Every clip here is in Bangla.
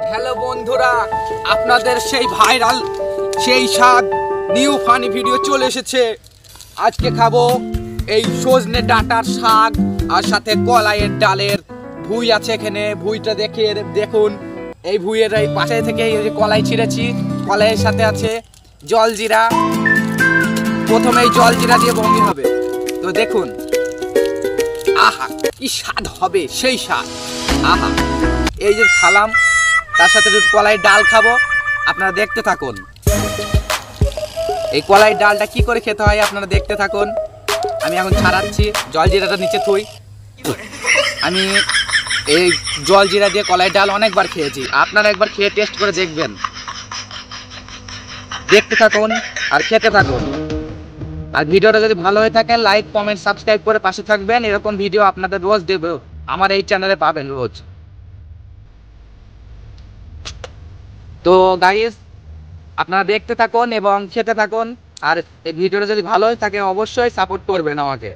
হ্যালো বন্ধুরা, আপনাদের সেই ভাইরাল সেই স্বাদ নিউ ফানি ভিডিও চলে এসেছে। আজকে খাবো এই সজনে ডাঁটার শাক আর সাথে কলাইয়ের ডালের ভুই আছে এখানে। ভুইটা দেখুন, এই ভুইয়ের এই পাশে থেকে এই যে কলাই ছিঁড়েছি, কলাইয়ের সাথে আছে জলজিরা। প্রথমে এই জলজিরা দিয়ে ভঙ্গি হবে, তো দেখুন আহা কি স্বাদ হবে, সেই স্বাদ। আহা, এই যে খালাম, তার সাথে যদি কলাই ডাল খাবো, আপনারা দেখতে থাকুন। এই কলাই ডালটা কি করে খেতে হয় আপনারা দেখতে থাকুন। আমি এখন ছাড়াচ্ছি, জলজিরাটা নিচে থুই। আমি এই জলজিরা দিয়ে কলাই ডাল অনেকবার খেয়েছি, আপনারা একবার খেয়ে টেস্ট করে দেখবেন। দেখতে থাকুন আর খেতে থাকুন। আর ভিডিওটা যদি ভালো হয়ে থাকে লাইক কমেন্ট সাবস্ক্রাইব করে পাশে থাকবেন। এরকম ভিডিও আপনাদের রোজ দেব, আমার এই চ্যানেলে পাবেন রোজ। তো গাইস, আপনারা দেখতে থাকুন এবং খেতে থাকুন। আর এই ভিডিওটা যদি ভালো হয়ে থাকে অবশ্যই সাপোর্ট করবেন আমাকে।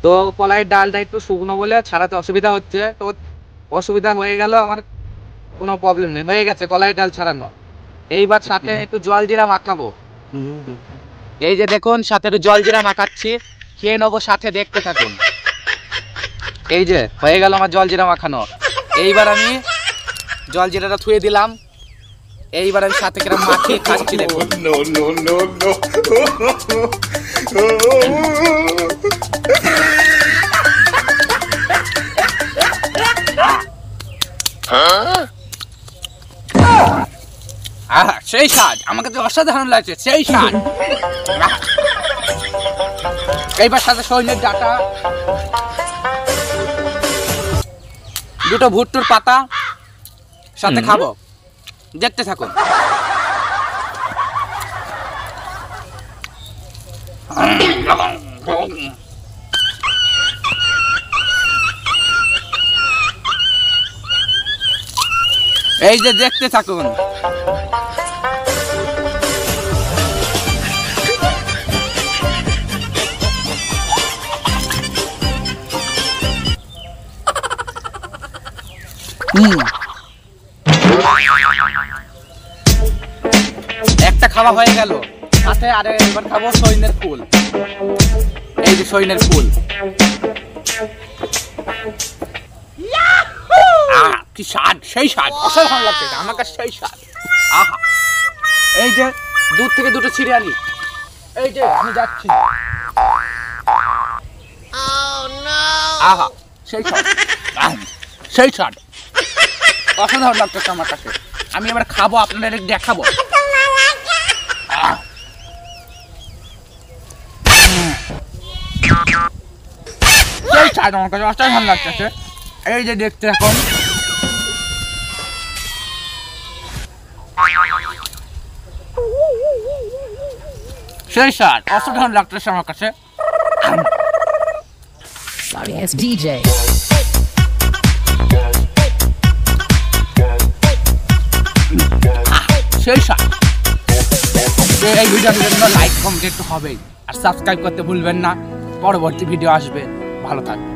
তো কলাইয়ের ডালটা একটু শুকনো বলে ছাড়াতে অসুবিধা হচ্ছে, তো অসুবিধা হয়ে গেল, আমার কোনো প্রবলেম নেই, হয়ে গেছে কলাইয়ের ডাল ছাড়ানো। এইবার সাথে একটু জলজিরা মাখাবো। এই যে দেখুন, সাথে একটু জলজিরা মাখাচ্ছি, খেয়ে নেবো সাথে, দেখতে থাকুন। এই যে হয়ে গেল আমার জলজিরা মাখানো। এইবার আমি জলজিরাটা থুয়ে দিলাম, এইবার আমি সাথে কিরম মাখিয়ে খাচ্ছি দেখুন। সেই স্বাদ, আমাকে তো অসাধারণ লাগছে, সেই স্বাদ। এইবার সাথে সজনের ডাঁটা, দুটো ভুট্টুর পাতা সাথে খাবো, দেখতে থাকুন। এই যে দেখতে থাকুন। একটা খাওয়া হয়ে গেল, সাথে আরে এবার খাবো সজনের ফুল। এই যে সজনের ফুল, কি স্বাদ, সেই স্বাদ, অসাধারণ লাগছে আমার কাছে, সেই স্বাদ। আহা, এই যে দূর থেকে দুটো ছিঁড়ে আনি, এই যে আমি যাচ্ছি। আহা, সেই স্বাদ, সেই স্বাদ, অসাধারণ লাগতেছে আমার কাছে। আমি এবার খাবো, আপনাদের দেখাবো। সেই স্বাদ আমার কাছে অসাধারণ লাগতেছে। এই যে দেখতে এখন, সেই স্বাদ, অসাধারণ লাগতেছে আমার কাছে। Sorry ass DJ. সেই স্বাদ। এই ভিডিওর জন্য লাইক কমেন্ট একটু হবেই, আর সাবস্ক্রাইব করতে ভুলবেন না। পরবর্তী ভিডিও আসবে, ভালো থাকবে।